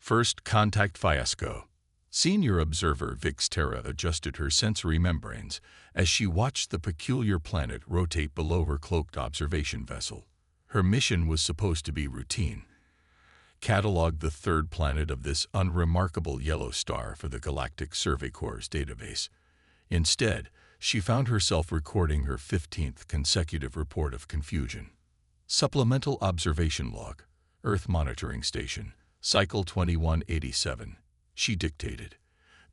First contact fiasco. Senior observer Vix Terra adjusted her sensory membranes as she watched the peculiar planet rotate below her cloaked observation vessel. Her mission was supposed to be routine. Catalog the third planet of this unremarkable yellow star for the Galactic Survey Corps' database. Instead, she found herself recording her 15th consecutive report of confusion. Supplemental Observation Log, Earth Monitoring Station, Cycle 2187. She dictated.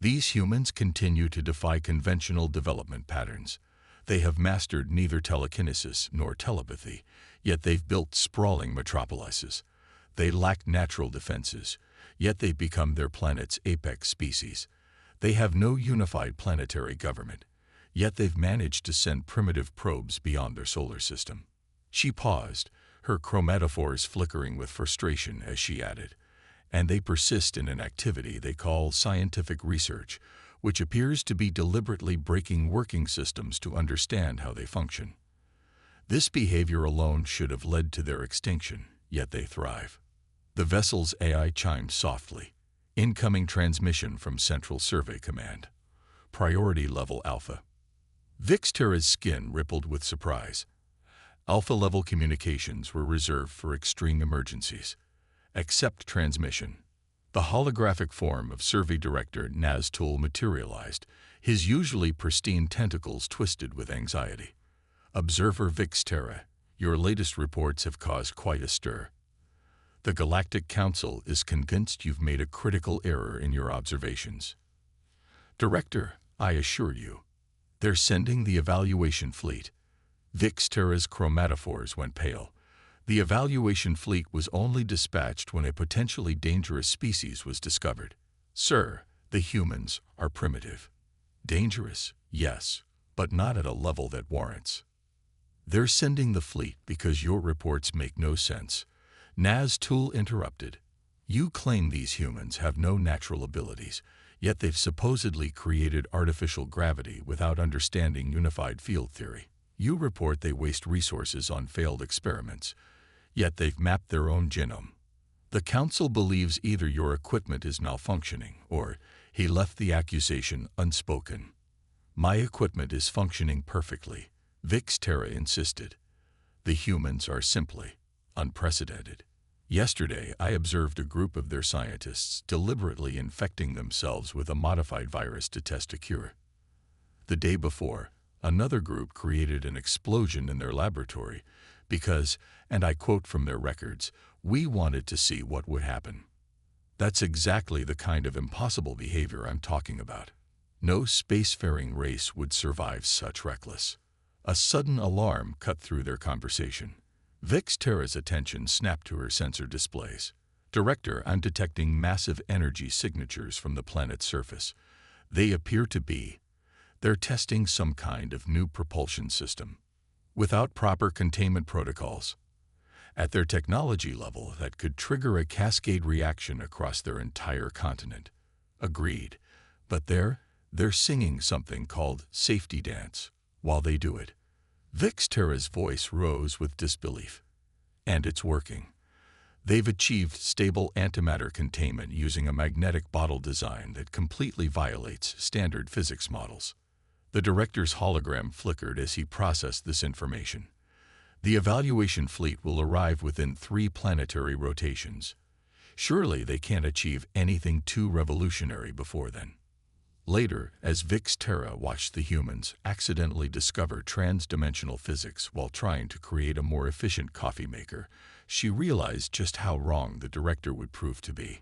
These humans continue to defy conventional development patterns. They have mastered neither telekinesis nor telepathy, yet they've built sprawling metropolises. They lack natural defenses, yet they've become their planet's apex species. They have no unified planetary government, yet they've managed to send primitive probes beyond their solar system. She paused, her chromatophores flickering with frustration as she added, and they persist in an activity they call scientific research, which appears to be deliberately breaking working systems to understand how they function. This behavior alone should have led to their extinction, yet they thrive. The vessel's AI chimed softly. Incoming transmission from Central Survey Command. Priority level Alpha. Vix Terra's skin rippled with surprise. Alpha-level communications were reserved for extreme emergencies. Accept transmission. The holographic form of Survey Director Naztul materialized, his usually pristine tentacles twisted with anxiety. Observer Vix Terra, your latest reports have caused quite a stir. The Galactic Council is convinced you've made a critical error in your observations. Director, I assure you, they're sending the evaluation fleet. Vix Terra's chromatophores went pale. The evaluation fleet was only dispatched when a potentially dangerous species was discovered. Sir, the humans are primitive. Dangerous, yes, but not at a level that warrants. They're sending the fleet because your reports make no sense. Naztul interrupted. You claim these humans have no natural abilities, yet they've supposedly created artificial gravity without understanding unified field theory. You report they waste resources on failed experiments, yet they've mapped their own genome. The Council believes either your equipment is malfunctioning or he left the accusation unspoken. My equipment is functioning perfectly, Vix Terra insisted. The humans are simply unprecedented. Yesterday, I observed a group of their scientists deliberately infecting themselves with a modified virus to test a cure. The day before, another group created an explosion in their laboratory because, and I quote from their records, we wanted to see what would happen. That's exactly the kind of impossible behavior I'm talking about. No spacefaring race would survive such reckless. A sudden alarm cut through their conversation. Vix Terra's attention snapped to her sensor displays. Director, I'm detecting massive energy signatures from the planet's surface. They appear to be. They're testing some kind of new propulsion system. Without proper containment protocols. At their technology level, that could trigger a cascade reaction across their entire continent. Agreed. But they're singing something called safety dance while they do it. Vix Terra's voice rose with disbelief. And it's working. They've achieved stable antimatter containment using a magnetic bottle design that completely violates standard physics models. The director's hologram flickered as he processed this information. The evaluation fleet will arrive within 3 planetary rotations. Surely they can't achieve anything too revolutionary before then. Later, as Vix Terra watched the humans accidentally discover trans-dimensional physics while trying to create a more efficient coffee maker, she realized just how wrong the director would prove to be.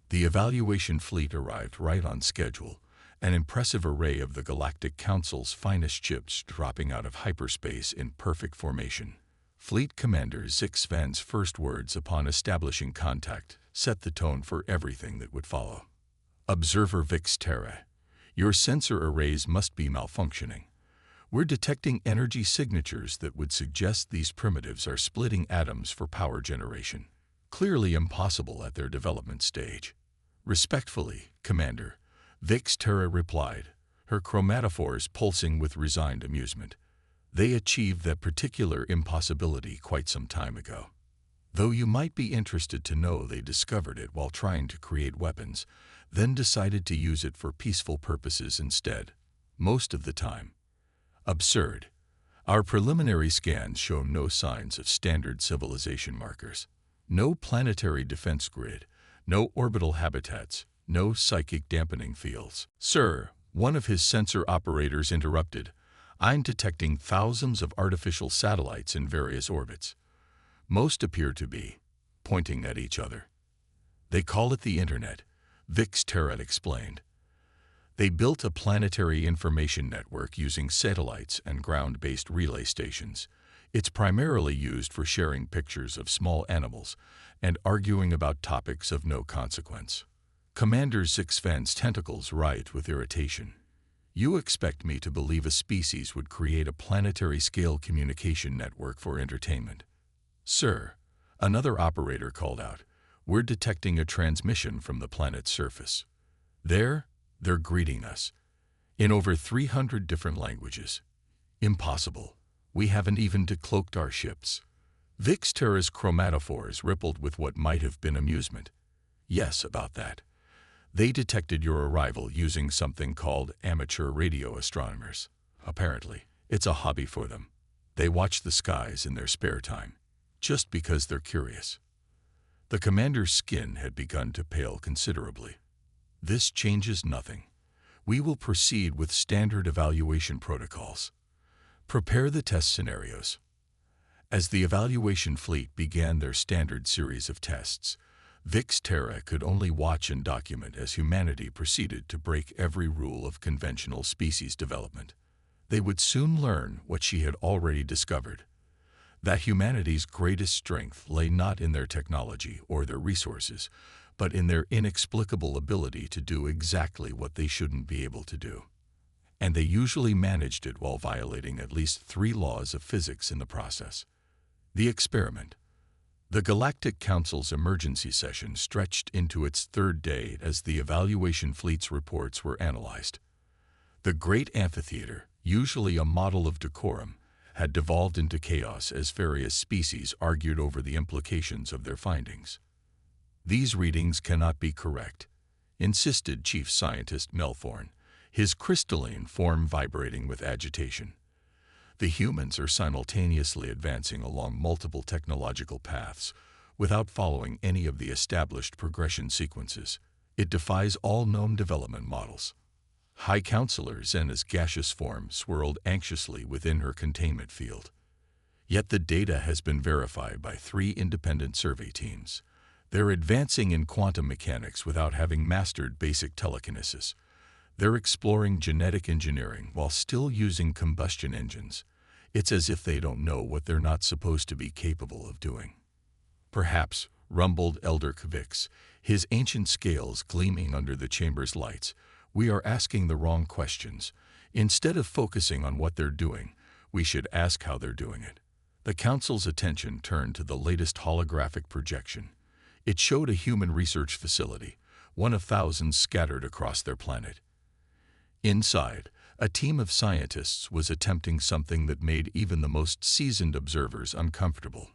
The evaluation fleet arrived right on schedule, an impressive array of the Galactic Council's finest ships dropping out of hyperspace in perfect formation. Fleet Commander Zix Van's first words upon establishing contact set the tone for everything that would follow. Observer Vix Terra, your sensor arrays must be malfunctioning. We're detecting energy signatures that would suggest these primitives are splitting atoms for power generation. Clearly impossible at their development stage. Respectfully, Commander, Vix Terra replied, her chromatophores pulsing with resigned amusement. They achieved that particular impossibility quite some time ago. Though you might be interested to know they discovered it while trying to create weapons, then decided to use it for peaceful purposes instead. Most of the time. Absurd. Our preliminary scans show no signs of standard civilization markers. No planetary defense grid, no orbital habitats, no psychic dampening fields. Sir, one of his sensor operators interrupted. I'm detecting thousands of artificial satellites in various orbits. Most appear to be pointing at each other. They call it the Internet, Vix Terra explained. They built a planetary information network using satellites and ground-based relay stations. It's primarily used for sharing pictures of small animals and arguing about topics of no consequence. Commander Sixfan's tentacles writhed with irritation. You expect me to believe a species would create a planetary-scale communication network for entertainment? Sir, another operator called out, we're detecting a transmission from the planet's surface. They're greeting us. In over 300 different languages. Impossible. We haven't even decloaked our ships. Vix Terra's chromatophores rippled with what might have been amusement. Yes, about that. They detected your arrival using something called amateur radio astronomers. Apparently, it's a hobby for them. They watch the skies in their spare time, just because they're curious. The commander's skin had begun to pale considerably. This changes nothing. We will proceed with standard evaluation protocols. Prepare the test scenarios. As the evaluation fleet began their standard series of tests, Vix Terra could only watch and document as humanity proceeded to break every rule of conventional species development. They would soon learn what she had already discovered, that humanity's greatest strength lay not in their technology or their resources, but in their inexplicable ability to do exactly what they shouldn't be able to do. And they usually managed it while violating at least 3 laws of physics in the process. The experiment. The Galactic Council's emergency session stretched into its 3rd day as the evaluation fleet's reports were analyzed. The great amphitheater, usually a model of decorum, had devolved into chaos as various species argued over the implications of their findings. These readings cannot be correct, insisted Chief Scientist Melthorn, his crystalline form vibrating with agitation. The humans are simultaneously advancing along multiple technological paths without following any of the established progression sequences. It defies all known development models. High Counselor Zena's gaseous form swirled anxiously within her containment field. Yet the data has been verified by 3 independent survey teams. They're advancing in quantum mechanics without having mastered basic telekinesis. They're exploring genetic engineering while still using combustion engines. It's as if they don't know what they're not supposed to be capable of doing. Perhaps, rumbled Elder Kvix, his ancient scales gleaming under the chamber's lights, we are asking the wrong questions. Instead of focusing on what they're doing, we should ask how they're doing it. The Council's attention turned to the latest holographic projection. It showed a human research facility, one of thousands scattered across their planet. Inside, a team of scientists was attempting something that made even the most seasoned observers uncomfortable.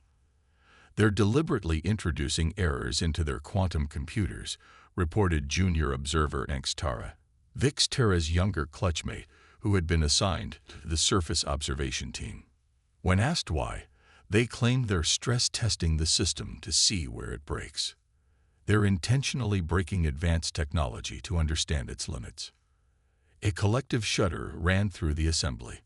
They're deliberately introducing errors into their quantum computers, reported junior observer Angstara, Vix Terra's younger clutchmate, who had been assigned to the surface observation team. When asked why, they claimed they're stress-testing the system to see where it breaks. They're intentionally breaking advanced technology to understand its limits. A collective shudder ran through the assembly.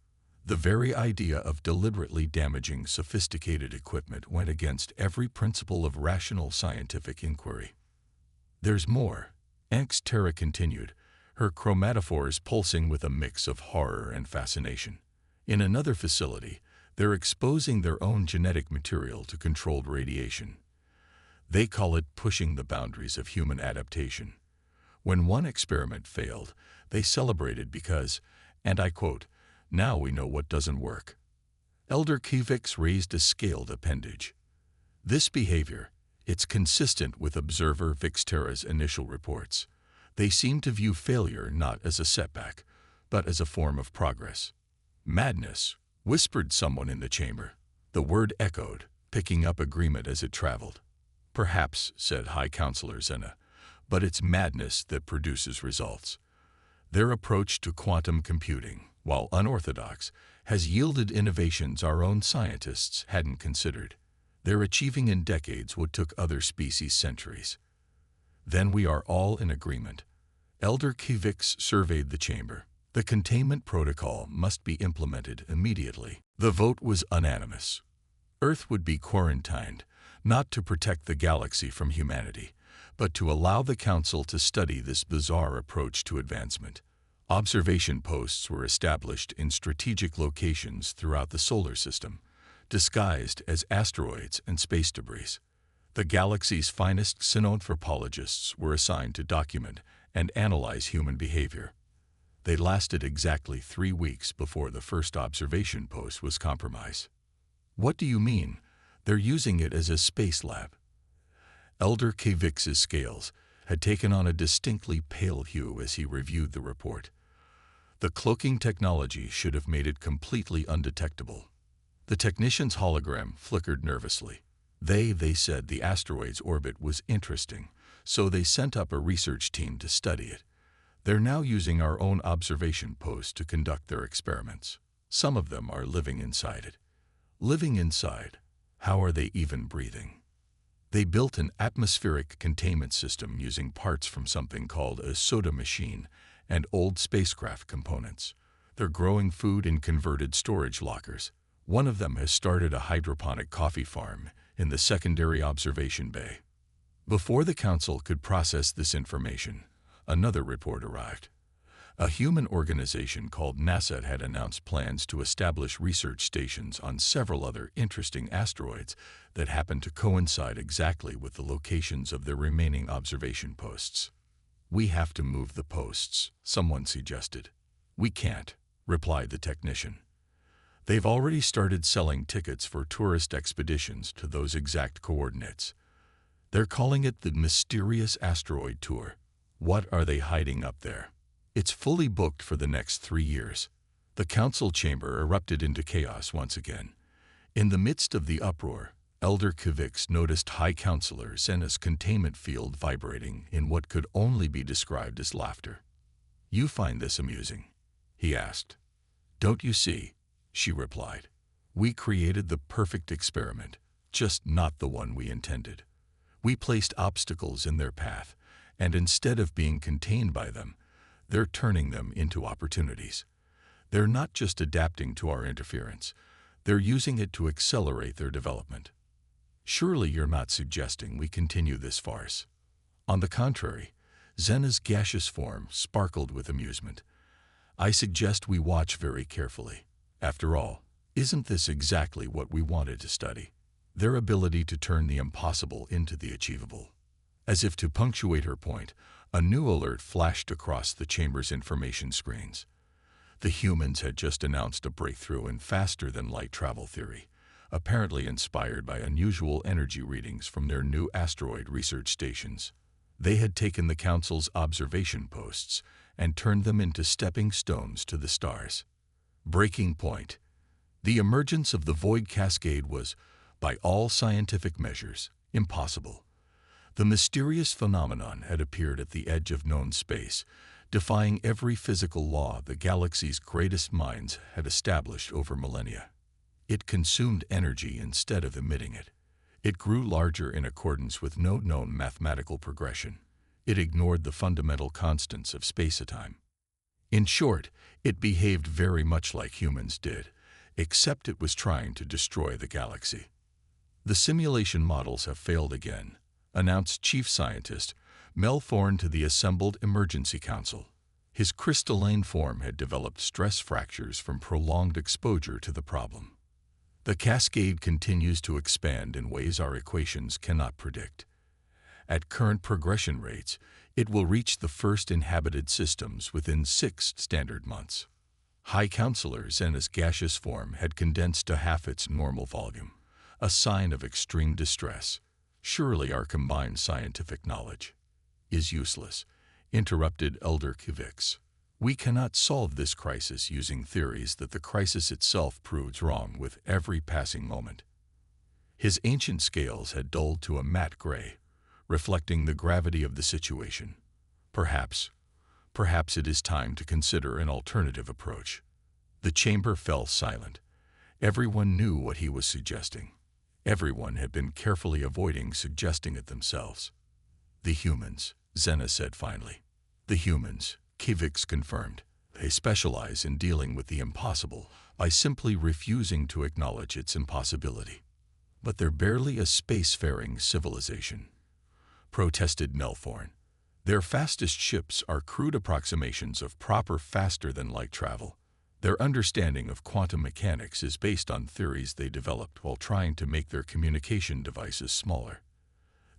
The very idea of deliberately damaging sophisticated equipment went against every principle of rational scientific inquiry. There's more, Angstara continued, her chromatophores pulsing with a mix of horror and fascination. In another facility, they're exposing their own genetic material to controlled radiation. They call it pushing the boundaries of human adaptation. When one experiment failed, they celebrated because, and I quote, now we know what doesn't work. Elder Kvix raised a scaled appendage. This behavior, it's consistent with observer Vix Terra's initial reports. They seem to view failure not as a setback, but as a form of progress. Madness, whispered someone in the chamber. The word echoed, picking up agreement as it traveled. "Perhaps," said High Counselor Zena, "but it's madness that produces results." Their approach to quantum computing, while unorthodox, has yielded innovations our own scientists hadn't considered. They're achieving in decades what took other species centuries. Then we are all in agreement. Elder Kivix surveyed the chamber. The containment protocol must be implemented immediately. The vote was unanimous. Earth would be quarantined, not to protect the galaxy from humanity, but to allow the Council to study this bizarre approach to advancement. Observation posts were established in strategic locations throughout the solar system, disguised as asteroids and space debris. The galaxy's finest xenanthropologists were assigned to document and analyze human behavior. They lasted exactly 3 weeks before the first observation post was compromised. "What do you mean? They're using it as a space lab." Elder Kivix's scales had taken on a distinctly pale hue as he reviewed the report. The cloaking technology should have made it completely undetectable. The technician's hologram flickered nervously. They said the asteroid's orbit was interesting, so they sent up a research team to study it. They're now using our own observation post to conduct their experiments. Some of them are living inside it. Living inside? How are they even breathing? They built an atmospheric containment system using parts from something called a soda machine and old spacecraft components. They're growing food in converted storage lockers. One of them has started a hydroponic coffee farm in the secondary observation bay. Before the Council could process this information, another report arrived. A human organization called NASA had announced plans to establish research stations on several other interesting asteroids that happened to coincide exactly with the locations of their remaining observation posts. "We have to move the posts," someone suggested. "We can't," replied the technician. "They've already started selling tickets for tourist expeditions to those exact coordinates. They're calling it the Mysterious Asteroid Tour. What are they hiding up there? It's fully booked for the next 3 years." The council chamber erupted into chaos once again. In the midst of the uproar, Elder Kivix noticed High Counselor Zena's containment field vibrating in what could only be described as laughter. "You find this amusing?" he asked. "Don't you see?" she replied. "We created the perfect experiment, just not the one we intended. We placed obstacles in their path, and instead of being contained by them, they're turning them into opportunities. They're not just adapting to our interference, they're using it to accelerate their development. Surely you're not suggesting we continue this farce." On the contrary, Zena's gaseous form sparkled with amusement. "I suggest we watch very carefully. After all, isn't this exactly what we wanted to study? Their ability to turn the impossible into the achievable." As if to punctuate her point, a new alert flashed across the chamber's information screens. The humans had just announced a breakthrough in faster-than-light travel theory, apparently inspired by unusual energy readings from their new asteroid research stations. They had taken the Council's observation posts and turned them into stepping stones to the stars. Breaking point. The emergence of the void cascade was, by all scientific measures, impossible. The mysterious phenomenon had appeared at the edge of known space, defying every physical law the galaxy's greatest minds had established over millennia. It consumed energy instead of emitting it. It grew larger in accordance with no known mathematical progression. It ignored the fundamental constants of space-time. In short, it behaved very much like humans did, except it was trying to destroy the galaxy. "The simulation models have failed again," announced Chief Scientist Mel Thorne to the assembled Emergency Council. His crystalline form had developed stress fractures from prolonged exposure to the problem. "The cascade continues to expand in ways our equations cannot predict. At current progression rates, it will reach the first inhabited systems within 6 standard months." High Counselor Zena's gaseous form had condensed to half its normal volume, a sign of extreme distress. "Surely our combined scientific knowledge is useless," interrupted Elder Kivix. "We cannot solve this crisis using theories that the crisis itself proves wrong with every passing moment." His ancient scales had dulled to a matte gray, reflecting the gravity of the situation. Perhaps it is time to consider an alternative approach. The chamber fell silent. Everyone knew what he was suggesting. Everyone had been carefully avoiding suggesting it themselves. The humans, Zena said finally. The humans, Kivix confirmed. They specialize in dealing with the impossible by simply refusing to acknowledge its impossibility. But they're barely a spacefaring civilization, protested Nelthorn. Their fastest ships are crude approximations of proper faster-than-light travel. Their understanding of quantum mechanics is based on theories they developed while trying to make their communication devices smaller.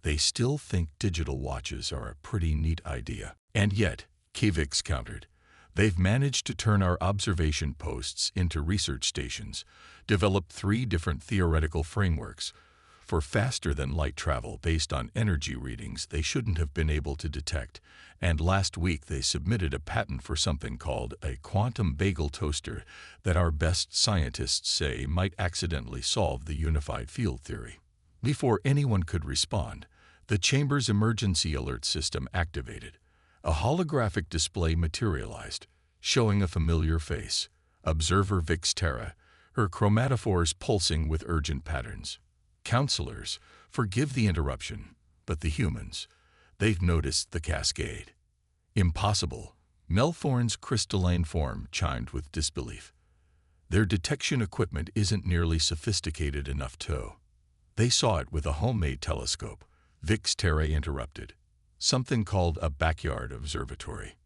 They still think digital watches are a pretty neat idea. And yet, Kivix countered, they've managed to turn our observation posts into research stations, developed 3 different theoretical frameworks for faster-than-light travel based on energy readings they shouldn't have been able to detect, and last week they submitted a patent for something called a quantum bagel toaster that our best scientists say might accidentally solve the unified field theory. Before anyone could respond, the chamber's emergency alert system activated. A holographic display materialized, showing a familiar face, observer Vix Terra, her chromatophores pulsing with urgent patterns. Counselors, forgive the interruption, but the humans, they've noticed the cascade. Impossible. Nelthorn's crystalline form chimed with disbelief. Their detection equipment isn't nearly sophisticated enough to. They saw it with a homemade telescope. Vix Terra interrupted. Something called a backyard observatory.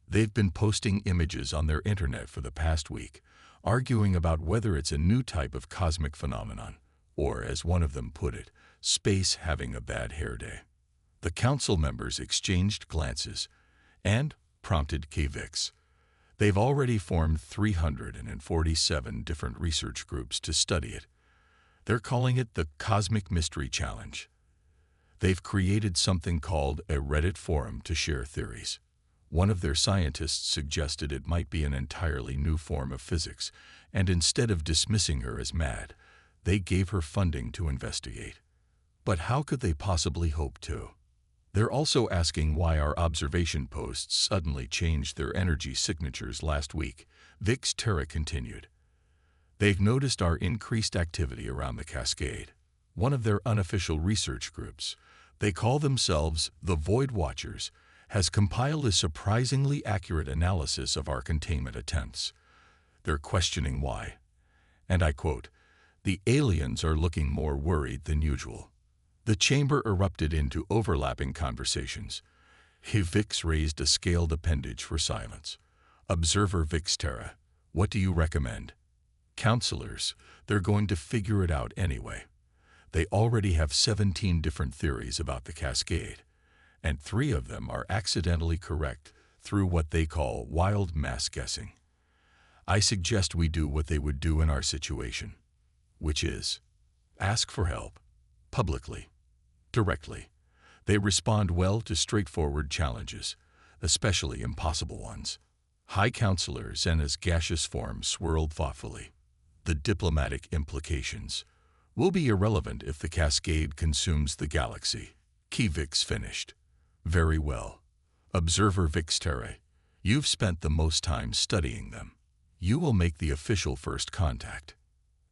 They've been posting images on their internet for the past week, arguing about whether it's a new type of cosmic phenomenon, or, as one of them put it, space having a bad hair day. The council members exchanged glances and prompted Kivix. They've already formed 347 different research groups to study it. They're calling it the Cosmic Mystery Challenge. They've created something called a Reddit forum to share theories. One of their scientists suggested it might be an entirely new form of physics, and instead of dismissing her as mad, they gave her funding to investigate. But how could they possibly hope to? They're also asking why our observation posts suddenly changed their energy signatures last week, Vix Terra continued. They've noticed our increased activity around the cascade. One of their unofficial research groups, they call themselves the Void Watchers, has compiled a surprisingly accurate analysis of our containment attempts. They're questioning why. And I quote, "The aliens are looking more worried than usual." The chamber erupted into overlapping conversations. Vix raised a scaled appendage for silence. Observer Vix Terra, what do you recommend? Counselors, they're going to figure it out anyway. They already have 17 different theories about the cascade, and 3 of them are accidentally correct through what they call wild mass guessing. I suggest we do what they would do in our situation, which is ask for help, publicly, directly. They respond well to straightforward challenges, especially impossible ones. High Counselor Zena's gaseous form swirled thoughtfully. The diplomatic implications will be irrelevant if the cascade consumes the galaxy. Kivix finished. Very well. Observer Vix Terra, you've spent the most time studying them. You will make the official first contact.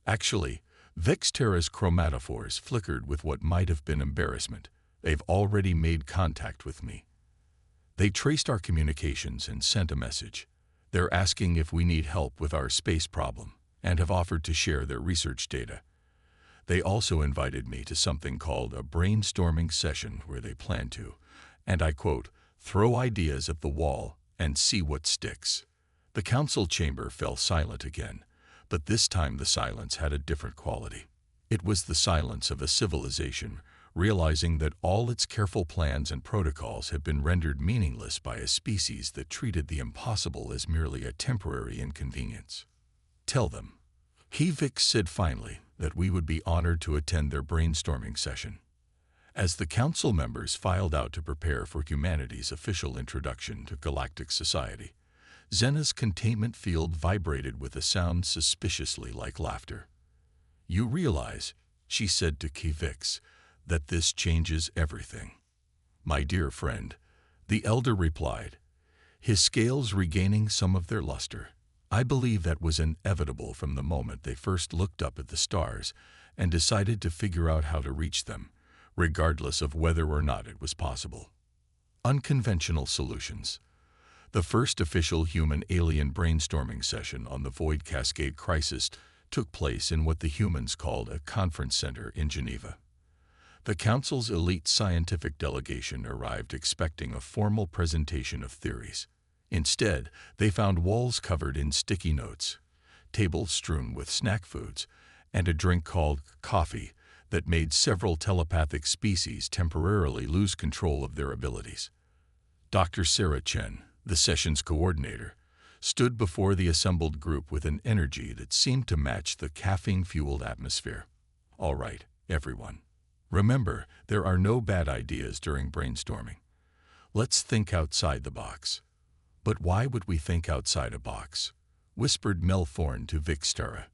Actually, Vix Terra's chromatophores flickered with what might have been embarrassment. They've already made contact with me. They traced our communications and sent a message. They're asking if we need help with our space problem and have offered to share their research data. They also invited me to something called a brainstorming session where they plan to, and I quote, throw ideas at the wall and see what sticks. The council chamber fell silent again, but this time the silence had a different quality. It was the silence of a civilization, realizing that all its careful plans and protocols had been rendered meaningless by a species that treated the impossible as merely a temporary inconvenience. Tell them, Vix said finally, that we would be honored to attend their brainstorming session. As the council members filed out to prepare for humanity's official introduction to galactic society, Zena's containment field vibrated with a sound suspiciously like laughter. You realize, She said to Vix that this changes everything. My dear friend, the elder replied, his scales regaining some of their luster. I believe that was inevitable from the moment they first looked up at the stars and decided to figure out how to reach them, regardless of whether or not it was possible. Unconventional solutions. The first official human-alien brainstorming session on the Void Cascade crisis took place in what the humans called a conference center in Geneva. The Council's elite scientific delegation arrived expecting a formal presentation of theories. Instead, they found walls covered in sticky notes, tables strewn with snack foods, and a drink called coffee that made several telepathic species temporarily lose control of their abilities. Dr. Sarah Chen, the session's coordinator, stood before the assembled group with an energy that seemed to match the caffeine-fueled atmosphere. All right, everyone. Remember, there are no bad ideas during brainstorming. Let's think outside the box. But why would we think outside a box? Whispered Mel Thorne to Vixtera.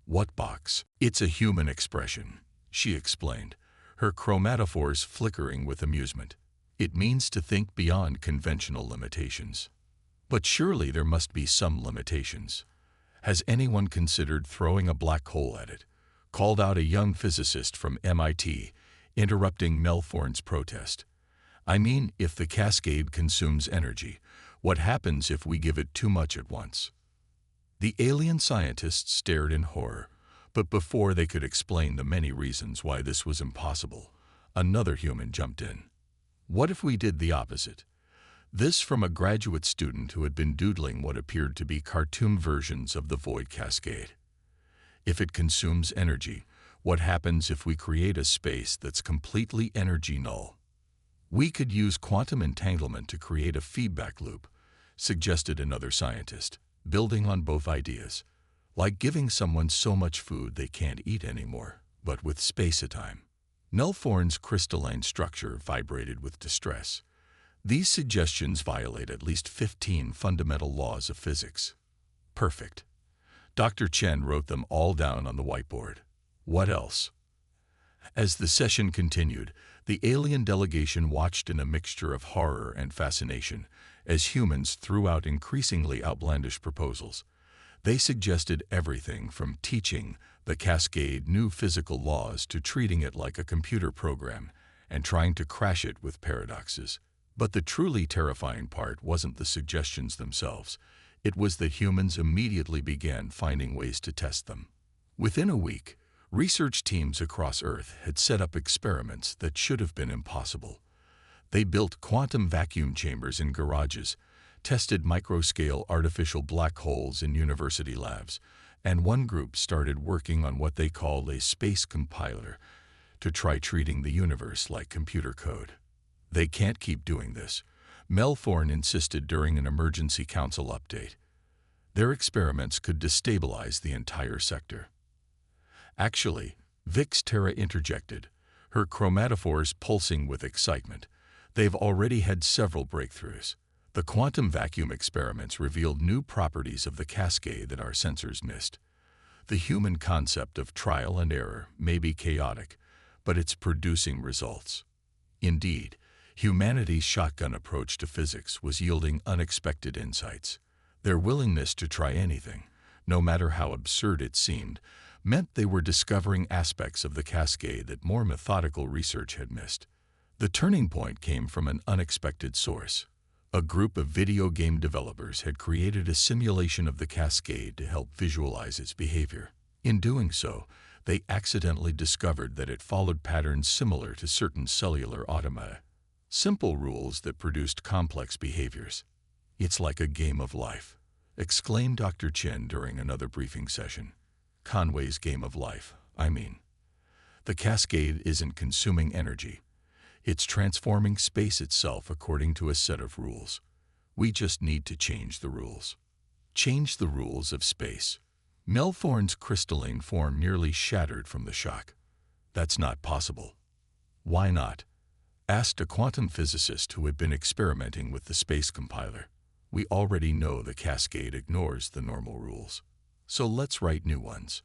What box? It's a human expression, she explained, her chromatophores flickering with amusement. It means to think beyond conventional limitations. But surely there must be some limitations. Has anyone considered throwing a black hole at it? Called out a young physicist from MIT, interrupting Mel Thorne's protest. I mean, if the cascade consumes energy, what happens if we give it too much at once? The alien scientists stared in horror, but before they could explain the many reasons why this was impossible, another human jumped in. What if we did the opposite? This from a graduate student who had been doodling what appeared to be cartoon versions of the Void Cascade. If it consumes energy, what happens if we create a space that's completely energy null? We could use quantum entanglement to create a feedback loop, suggested another scientist, building on both ideas. Like giving someone so much food they can't eat anymore, but with space-time. Mel Thorne's crystalline structure vibrated with distress. These suggestions violate at least 15 fundamental laws of physics. Perfect. Dr. Chen wrote them all down on the whiteboard. What else? As the session continued, the alien delegation watched in a mixture of horror and fascination as humans threw out increasingly outlandish proposals. They suggested everything from teaching the cascade new physical laws to treating it like a computer program and trying to crash it with paradoxes. But the truly terrifying part wasn't the suggestions themselves. It was that humans immediately began finding ways to test them. Within a week, research teams across Earth had set up experiments that should have been impossible. They built quantum vacuum chambers in garages, tested microscale artificial black holes in university labs, and one group started working on what they called a space compiler to try treating the universe like computer code. They can't keep doing this, Mel Thorne insisted during an emergency council update. Their experiments could destabilize the entire sector. Actually, Vixtera interjected, her chromatophores pulsing with excitement. They've already had several breakthroughs. The quantum vacuum experiments revealed new properties of the cascade that our sensors missed. The human concept of trial and error may be chaotic, but it's producing results. Indeed, humanity's shotgun approach to physics was yielding unexpected insights. Their willingness to try anything, no matter how absurd it seemed, meant they were discovering aspects of the cascade that more methodical research had missed. The turning point came from an unexpected source. A group of video game developers had created a simulation of the cascade to help visualize its behavior. In doing so, they accidentally discovered that it followed patterns similar to certain cellular automata, simple rules that produced complex behaviors. It's like a game of life, exclaimed Dr. Chen during another briefing session. Conway's game of life, I mean. The cascade isn't consuming energy. It's transforming space itself according to a set of rules. We just need to change the rules. Change the rules of space. Mel Thorne's crystalline form nearly shattered from the shock. That's not possible. Why not? Asked a quantum physicist who had been experimenting with the space compiler. We already know the cascade ignores the normal rules. So let's write new ones.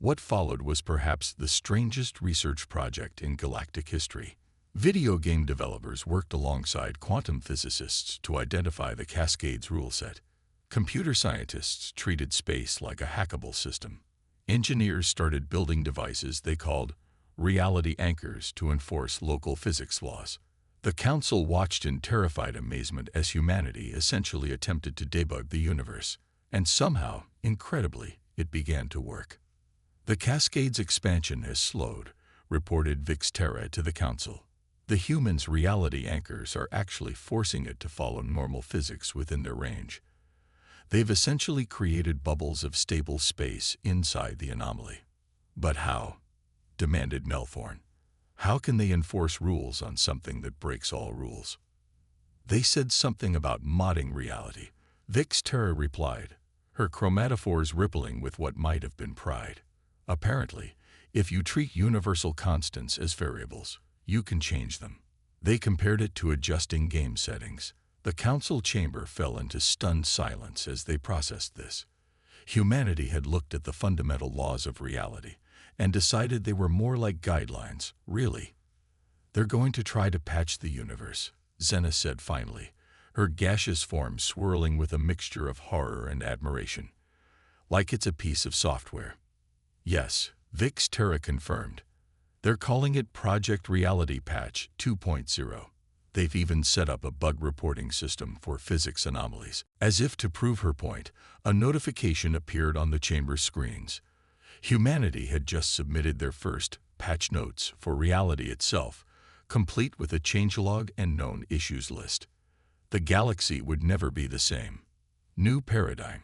What followed was perhaps the strangest research project in galactic history. Video game developers worked alongside quantum physicists to identify the Cascades rule set. Computer scientists treated space like a hackable system. Engineers started building devices they called reality anchors to enforce local physics laws. The Council watched in terrified amazement as humanity essentially attempted to debug the universe. And somehow, incredibly, it began to work. The Cascades' expansion has slowed, reported Vixterra to the Council. The humans' reality anchors are actually forcing it to follow normal physics within their range. They've essentially created bubbles of stable space inside the anomaly. But how? Demanded Melthorn. How can they enforce rules on something that breaks all rules? They said something about modding reality. Vixterra replied, her chromatophores rippling with what might have been pride. Apparently, if you treat universal constants as variables, you can change them. They compared it to adjusting game settings. The council chamber fell into stunned silence as they processed this. Humanity had looked at the fundamental laws of reality and decided they were more like guidelines, really. They're going to try to patch the universe, Xena said finally, her gaseous form swirling with a mixture of horror and admiration. Like it's a piece of software. Yes, Vixterra confirmed. They're calling it Project Reality Patch 2.0. They've even set up a bug reporting system for physics anomalies. As if to prove her point, a notification appeared on the chamber screens. Humanity had just submitted their first patch notes for reality itself, complete with a changelog and known issues list. The galaxy would never be the same. New paradigm.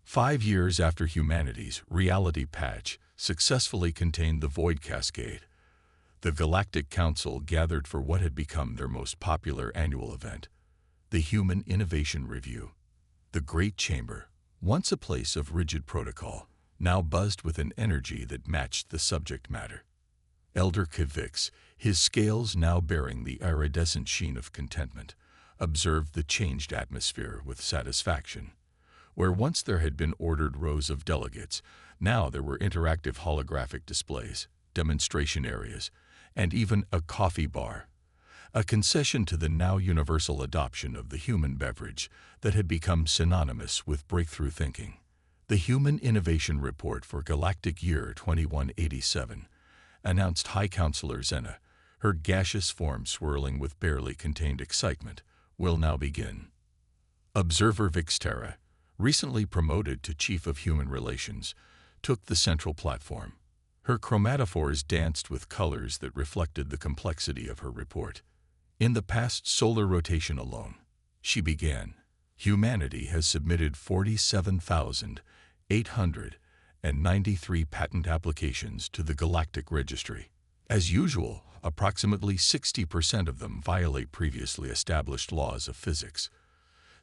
5 years after humanity's reality patch successfully contained the Void Cascade, the Galactic Council gathered for what had become their most popular annual event, the Human Innovation Review. The Great Chamber, once a place of rigid protocol, now buzzed with an energy that matched the subject matter. Elder Kivix, his scales now bearing the iridescent sheen of contentment, observed the changed atmosphere with satisfaction. Where once there had been ordered rows of delegates, now there were interactive holographic displays, demonstration areas, and even a coffee bar, a concession to the now universal adoption of the human beverage that had become synonymous with breakthrough thinking. The Human Innovation Report for Galactic Year 2187 announced High Counselor Xena, her gaseous form swirling with barely contained excitement, will now begin. Observer Vixterra, recently promoted to Chief of Human Relations, took the central platform. Her chromatophores danced with colors that reflected the complexity of her report. In the past solar rotation alone, she began, humanity has submitted 47,893 patent applications to the Galactic Registry. As usual, approximately 60% of them violate previously established laws of physics.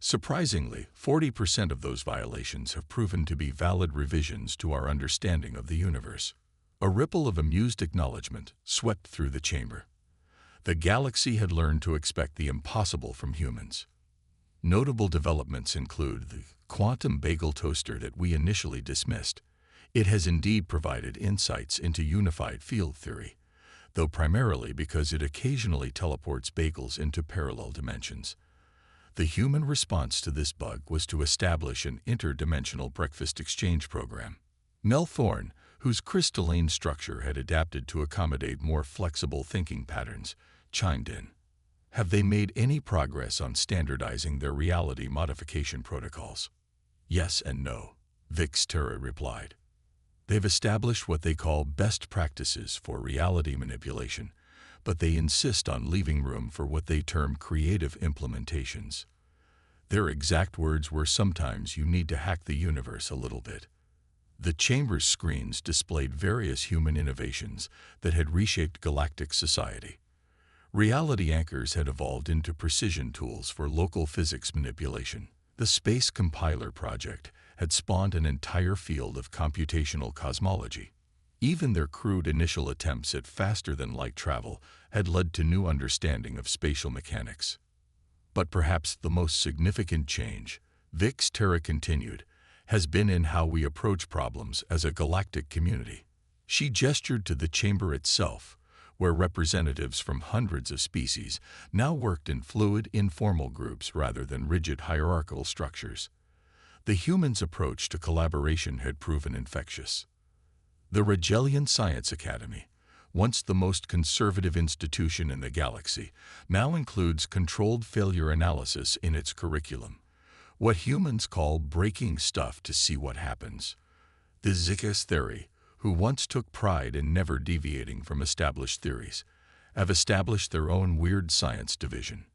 Surprisingly, 40% of those violations have proven to be valid revisions to our understanding of the universe. A ripple of amused acknowledgement swept through the chamber. The galaxy had learned to expect the impossible from humans. Notable developments include the quantum bagel toaster that we initially dismissed. It has indeed provided insights into unified field theory, though primarily because it occasionally teleports bagels into parallel dimensions. The human response to this bug was to establish an interdimensional breakfast exchange program. Melthorn, whose crystalline structure had adapted to accommodate more flexible thinking patterns, chimed in. Have they made any progress on standardizing their reality modification protocols? Yes and no, Vixterra replied. They've established what they call best practices for reality manipulation, but they insist on leaving room for what they term creative implementations. Their exact words were, sometimes you need to hack the universe a little bit. The chamber's screens displayed various human innovations that had reshaped galactic society. Reality anchors had evolved into precision tools for local physics manipulation. The Space Compiler project had spawned an entire field of computational cosmology. Even their crude initial attempts at faster-than-light travel had led to new understanding of spatial mechanics. But perhaps the most significant change, Vixterra continued, has been in how we approach problems as a galactic community. She gestured to the chamber itself, where representatives from hundreds of species now worked in fluid, informal groups rather than rigid hierarchical structures. The humans' approach to collaboration had proven infectious. The Regelian Science Academy, once the most conservative institution in the galaxy, now includes controlled failure analysis in its curriculum, what humans call breaking stuff to see what happens. The Zikas theory, who once took pride in never deviating from established theories, have established their own weird science division.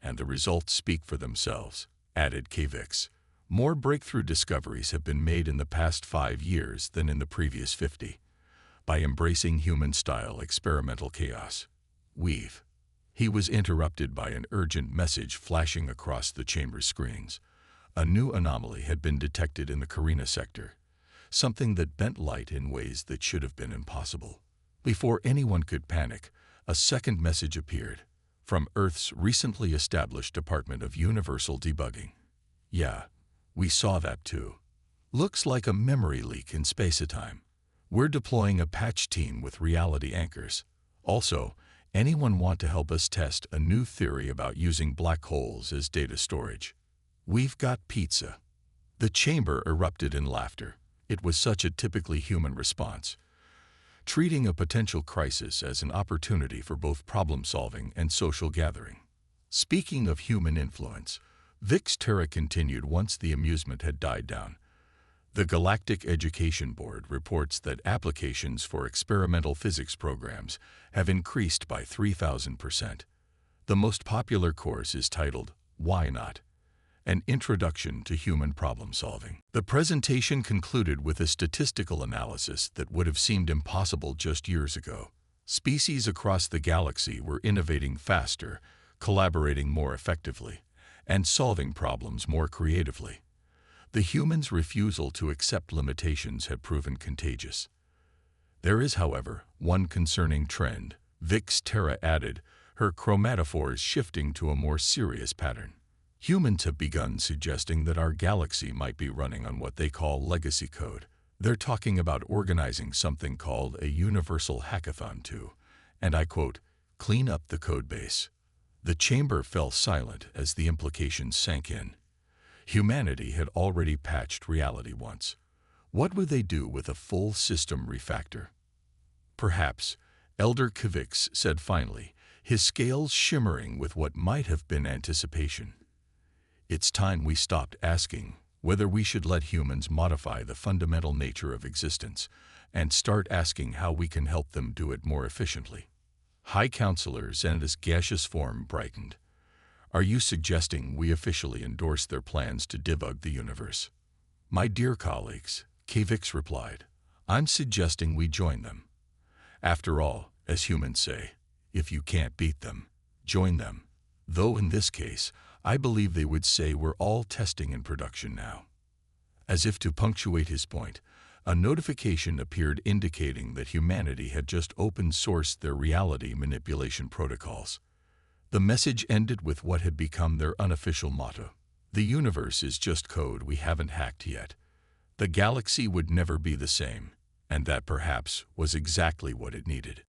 And the results speak for themselves, added Kvix. More breakthrough discoveries have been made in the past 5 years than in the previous 50. By embracing human-style experimental chaos. He was interrupted by an urgent message flashing across the chamber's screens. A new anomaly had been detected in the Carina sector, something that bent light in ways that should have been impossible. Before anyone could panic, a second message appeared from Earth's recently established Department of Universal Debugging. Yeah, we saw that too. Looks like a memory leak in space-time. We're deploying a patch team with reality anchors. Also, anyone want to help us test a new theory about using black holes as data storage? We've got pizza. The chamber erupted in laughter. It was such a typically human response, treating a potential crisis as an opportunity for both problem-solving and social gathering. Speaking of human influence, Vix Terra continued once the amusement had died down. The Galactic Education Board reports that applications for experimental physics programs have increased by 3,000%. The most popular course is titled, Why Not? An Introduction to Human Problem Solving. The presentation concluded with a statistical analysis that would have seemed impossible just years ago. Species across the galaxy were innovating faster, collaborating more effectively, and solving problems more creatively. The humans' refusal to accept limitations had proven contagious. There is, however, one concerning trend, Vix Terra added, her chromatophores shifting to a more serious pattern. Humans have begun suggesting that our galaxy might be running on what they call legacy code. They're talking about organizing something called a universal hackathon to, and I quote, clean up the codebase. The chamber fell silent as the implications sank in. Humanity had already patched reality once. What would they do with a full system refactor? Perhaps, Elder Kvix said finally, his scales shimmering with what might have been anticipation. It's time we stopped asking whether we should let humans modify the fundamental nature of existence and start asking how we can help them do it more efficiently. High Counselor Xana's gaseous form brightened. Are you suggesting we officially endorse their plans to debug the universe? My dear colleagues, Kvix replied, I'm suggesting we join them. After all, as humans say, if you can't beat them, join them. Though in this case, I believe they would say we're all testing in production now. As if to punctuate his point, a notification appeared indicating that humanity had just open-sourced their reality manipulation protocols. The message ended with what had become their unofficial motto. The universe is just code we haven't hacked yet. The galaxy would never be the same, and that perhaps was exactly what it needed.